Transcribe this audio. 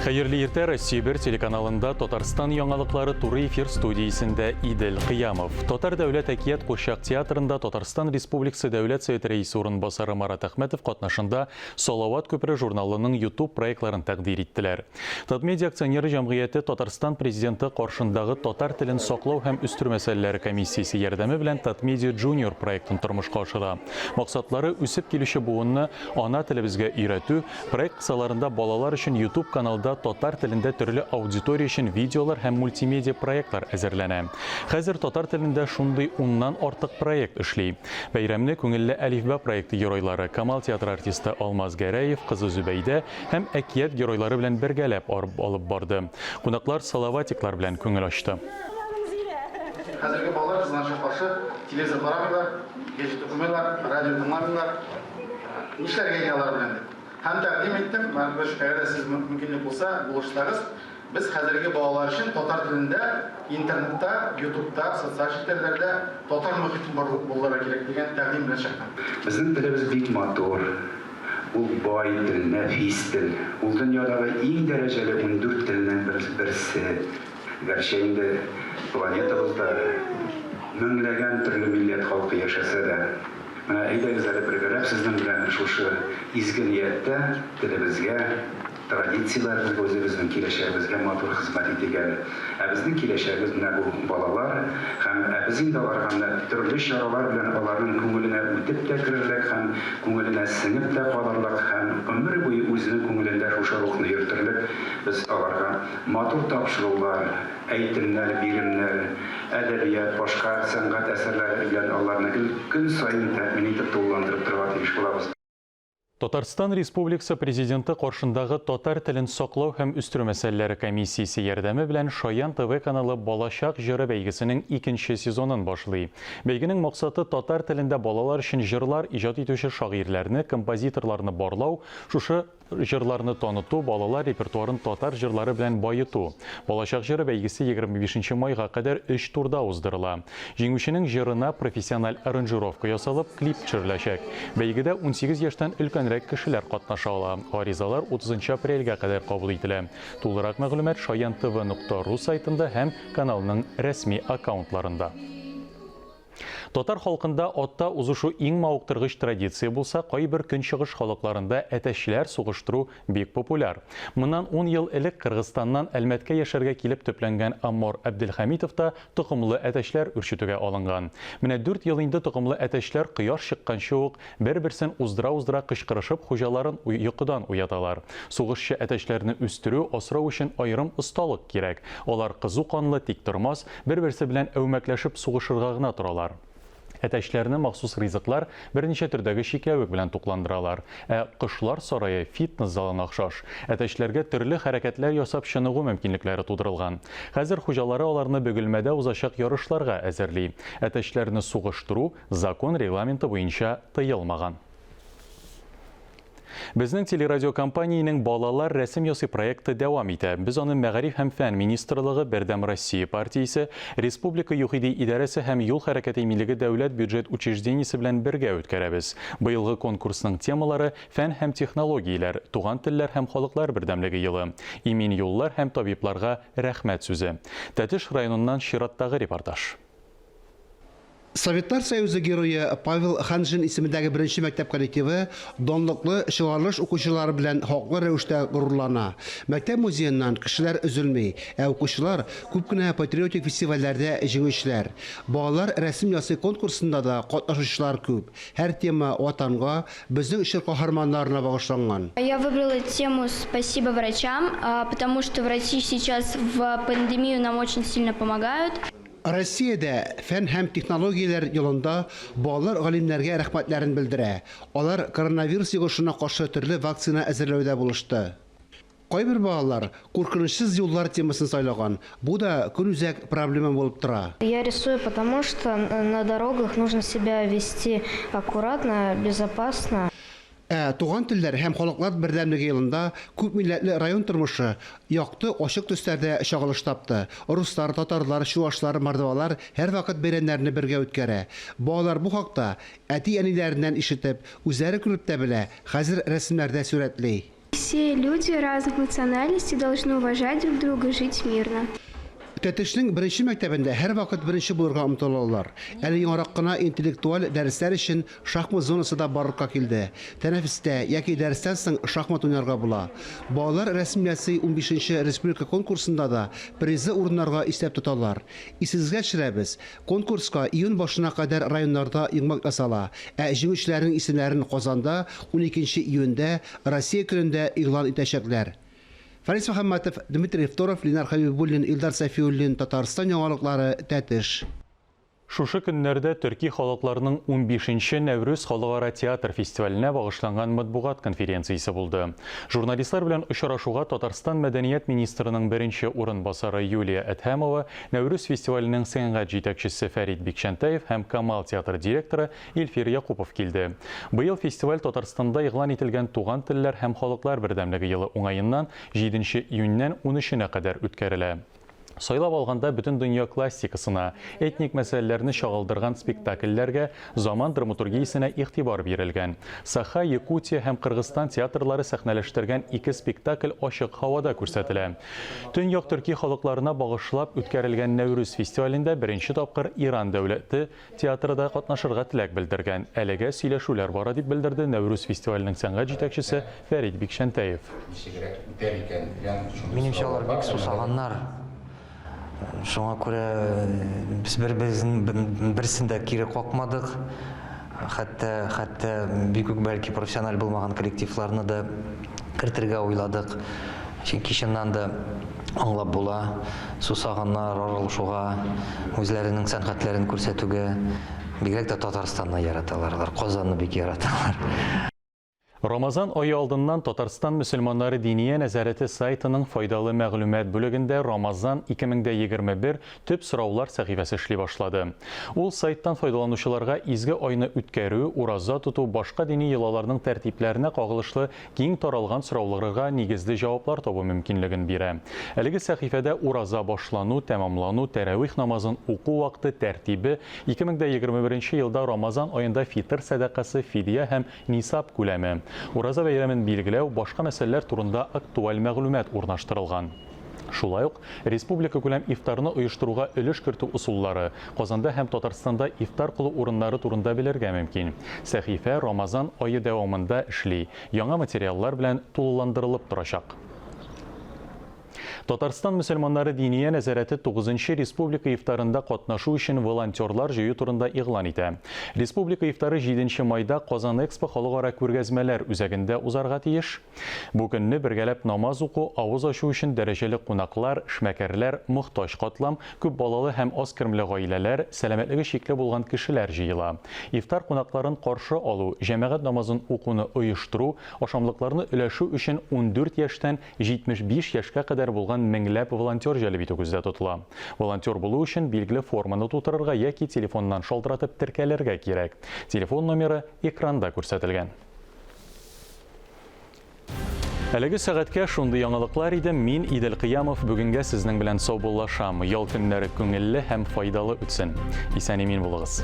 Hayırlı ertə Россия 1 телеканалында Татарстан яңалыклары туры эфир студиясында Идел Кыямов. Татар дәүләт әкият кушак театрында Татарстан Республикасы дәүләт советы рәисе урынбасары Марат Әхмәтов катнашында Салават көпере журналының YouTube проектларын тәкъдим иттеләр. Татмедиа акционеры җәмгыяте Татарстан президенты каршындагы татар телен саклау һәм үстерү мәсьәләләре комиссиясе ярдәме белән Татмедиа Junior проектын тормышка ашыра. Максатлары үсеп килүче буынны ана телебезгә өйрәтү, проект кысаларында балалар өчен YouTube каналда татар телендә төрле аудитория өчен видеолар һәм мультимедиа проектлар әзерләнә. Хәзер татар телендә шундый 10ннан артык проект эшли. Бәйрәмне күңелле Әлифба проекты геройлары Камал театр артисты Алмаз Гәрәев, кызы Зүбәйдә һәм әкият геройлары белән бергәләп алып барды. Кунаклар салаватиклар белән күңел ачты. Хәзерге балалар кызганычка каршы телевизор карамыйлар, гәҗит укымыйлар, радио тыңламыйлар. Нишләргә алар белән? Һәм тәкъдим иттем, әгәр сез мөмкинлек булса, булыштагыз, без хәзерге балалар өчен татар телендә, интернетта, YouTube'та, социаль челтәрләрдә татар мөхитен булырга кирәк дигән тәкъдим белән чыктым. Безнең телебез бик матур. Ул бай тел, нәфис тел. Ул дөньядагы иң дәрәҗәле 14 телнең берсе. Гәрчә инде планетабызда меңләгән төрле милләт халкы яшәсә дә, менә әйдәгез әле бергәләп сезнең белән шушы изге нияттә телебезгә, традицияләребезгә, үзебезнең киләчәгебезгә матур хезмәт итәргә. Безнең киләчәгебез менә бу балалар һәм без инде аларга төрле чаралар белән аларның күңеленә үтеп тә керерлек һәм күңеленә сеңеп тә калырлык һәм ömür буе үзенең күңелендә шушы рухны йөртерлек. Без аларга матур тапшырулар, әйтемнәр, биремнәр, әдәбият, башка сәнгать әсәрләре белән аларны көн сайын тәэмин итеп тулыландырып торырга тиеш булабыз. Татарстан Республикасы президенты каршындагы татар телен саклау һәм үстерү мәсьәләләре комиссиясе ярдәме белән Шаян ТВ каналы Балачак җыры бәйгесенең 2нче сезонын башлый. Бәйгенең максаты татар телендә балалар өчен җырлар иҗат итүче шагыйрьләрне, композиторларны барлау, шушы җырларны таныту, балалар репертуарын татар җырлары белән байыту. Балачак җыры бәйгесе 25 майга кадәр 3 турда уздырыла. Җиңүченең җырына профессиональ аранжировка ясалып, клип төшереләчәк. Бәйгедә 18 яшьтән өлкәнрәк кешеләр катнаша ала. Гаризалар 30 апрельгә кадәр кабул ителә. Тулырак мәгълүмат shayantv.ru сайтында һәм каналның рәсми аккаунтларында. Татар халкында атта узышу иң мавыктыргыч традиция булса, кайбер көнчыгыш халыкларында әтәчләр сугыштыру бик популяр. Моннан 10 ел элек Кыргызстаннан Әлмәткә яшәргә килеп төпләнгән Аммор Әбделхәмитов та токымлы әтәчләр үрчетүгә алынган. Менә 4 ел инде токымлы әтәчләр кояш чыкканчы ук бер-берсен уздыра кычкырышып хуҗаларын йокыдан уяталар. Сугышчы әтәчләрне үстерү, асрау өчен аерым осталык кирәк. Алар кызу канлы, тиктормас, бер-берсе белән әүмәкләшеп сугышырга гына торалар. Әтәчләрне махсус ризыклар берничә төрдәге шикәвек белән тукландыралар. Кышлар сарае фитнес залына охшаш. Әтәчләргә төрле хәрәкәтләр ясап чыныгу мөмкинлекләре тудырылган. Хәзер хуҗалары аларны бөгелмәдә узачак ярышларга әзерли. Әтәчләрне сугыштыру закон регламенты буенча тыелмаган. Безнең телерадиокомпаниянең балалар рәсем ясый проекты дәвам итә. Без аны Мәгариф һәм фән министрлыгы, Бердәм Россия партиясе, Республика ЮХИДИ идарәсе һәм юл хәрәкәте милеге дәүләт бюджет учреждениесе белән бергә үткәрәбез. Быелгы конкурсның темалары фән һәм технологияләр, туган телләр һәм халыклар бердәмлеге елы, имин юллар һәм табибларга рәхмәт сүзе. Тәтеш районыннан чираттагы репортаж. Советлар Союзы герое Павел Ханжин исемендәге беренче мәктәп коллективы данлыклы чыгарылыш укучылары белән хаклы рәвештә горурлана. Мәктәп музееннан кешеләр өзелми, укучылар күп кенә патриотик фестивальләрдә җиңүчеләр. Балалар рәсем ясый конкурсында да катнашучылар күп. Һәр тема ватанга, безнең ишер каһарманнарына багышланган. Я выбрала тему «Спасибо врачам», потому что врачи сейчас в пандемию нам очень сильно помогают. Россиядә фән һәм технологияләр юлында балалар галимнәргә рәхмәтләрен белдерә. Алар коронавирус йогышына каршы төрле вакцина әзерләүдә булышты. Кайбер балалар куркынычсыз юллар темасын сайлаган. Бу да көнүзәк проблема булып тора. Я рисую, потому что на дорогах нужно себя вести аккуратно, безопасно. Туган телләр һәм халыклар бердәмлеге елында күп милләтле район тормышы якты, ачык төсләрдә чагылыш тапты. Руслар, татарлар, чуашлар, мордвалар һәр вакыт бәйрәмнәрне бергә үткәрә. Балалар бу хакта әти-әниләреннән ишетеп, үзләре күреп тә белә, хәзер рәсемнәрдә сурәтли. Все люди разных национальностей должны уважать друг друга и жить мирно. Тәтешнең беренче мәктәбендә һәр вакыт беренче булырга омтылалар. Әле яңарак кына интеллектуаль дәресләр өчен шахмат зонасында барырга килде. Тәнәфестә яки дәрестән соң шахмат уйнарга була. Балалар рәсемләсе 15-нче республика конкурсында да призы урыннарга исәп тоталар. Исегезгә төшерәбез. Конкурска июнь башына кадәр районнарда йыгмак ясала. Җиңүчеләрнең исемнәрен Казанда 12 июньдә Россия көнендә игълан итәчәкләр. Фарис Мөхәммәтов, Дмитрий Второв, Ленар Хәбибуллин, Илдар Сафиуллин, Татарстан яңалыклары, Тәтеш. Шушы көннәрдә Төрки халыкларының 15-нче Нәврүз халыкара театр фестиваленә багышланган матбугат конференциясе булды. Журналистлар белән очрашуга Татарстан мәдәният министрының беренче урынбасары Юлия Әдһәмова, Нәврүз фестиваленең сәнгать җитәкчесе Фәрит Бикшәнтәев һәм Камал театр директоры Илфир Якупов килде. Быел фестиваль Татарстанда игълан ителгән Туган телләр һәм халыклар бердәмлеге елы уңаеннан 7 июньнән 13-нә кадәр үткәрелә. Сайлап алганда бөтен дөнья классикасына, этник мәсьәләләрне чагылдырган спектакльләргә, заман драматургиясенә игътибар бирелгән. Саха, Якутия һәм Кыргызстан театрлары сәхнәләштергән 2 спектакль ачык һавада күрсәтелә. Төньяк Төрки халыкларына багышлап үткәрелгән Нәврүз фестивалендә беренче тапкыр Иран дәүләте театры да катнашырга теләк белдергән. Әлегә сөйләшүләр бара дип белдерде Нәврүз фестиваленең сәнгать җитәкчесе Фәрит Бикшәнтәев. Минемчә, алар бик сусаганнар. Шуңа күрә без берсендә кире какмадык. Хәтта бик үк бәлки профессиональ булмаган коллективларны да кертергә уйладык. Чөнки чыннан да аңлап була, сусаганнар аралашуга, үзләренең сәнгатьләрен күрсәтүгә бигрәк тә Татарстанны яраталар, Казанны бик яраталар. Рамазан айы алдыннан Татарстан мөселманнары Диния нәзарәте сайтының файдалы мәгълүмат бүлегендә Рамазан 2021 төп сораулар сәхифәсе эшли башлады. Ул сайттан файдаланучыларга изге айны үткәрү, ураза тоту, башка дини йолаларның тәртипләренә кагылышлы киң таралган сорауларга нигезле җаваплар табу мөмкинлеген бирә. Әлеге сәхифәдә ураза башлану, тәмамлану, тәравих намазын уку вакыты тәртибе, 2021 елда Рамазан аенда фитр садакасы, фидия һәм нисап күләме, ураза бәйрәмен билгеләү, башка мәсьәләләр турында актуаль мәгълүмат урнаштырылган. Шулай ук республика күләм ифтарны оештыруга өлеш кертү усуллары, Казанда һәм Татарстанда ифтар кылу урыннары турында белергә мөмкин. Сәхифә Рамазан айы дәвамында эшли, яңа материаллар белән тулыландырылып торачак. Татарстан мөселманнары Диния нәзарәте 9-нчы республика ифтарында катнашу өчен волонтерлар җыю турында игълан итә. Республика ифтары 7 майда Казан Экспо халыкара күргәзмәләр үзәгендә узарга тиеш. Бу көнне бергәләп намаз уку, авыз ачу өчен дәрәҗәле кунаклар, эшмәкәрләр, мохтаҗ катлам, күп балалы һәм аз кирмле гаиләләр, сәламәтлеге шикле булган кешеләр җыела. Ифтар кунакларын каршы алу, җәмәгать намазын укуны оештыру, ашамлыкларны өләшү өчен 14 яшьтән 75 яшькә кадәр булган меңләп волонтер җәлеп итү күздә тотыла. Волонтер булу өчен билгеле форманы тутырырга яки телефоннан шалтыратып теркәлергә кирәк. Телефон номеры экранда күрсәтелгән. Әлеге сәгатькә шундый яңалыклар иде. Мин Идел Кыямов бүгенгә сезнең белән саубуллашам. Ял көннәре күңелле һәм файдалы үтсен. Исән-имин булыгыз.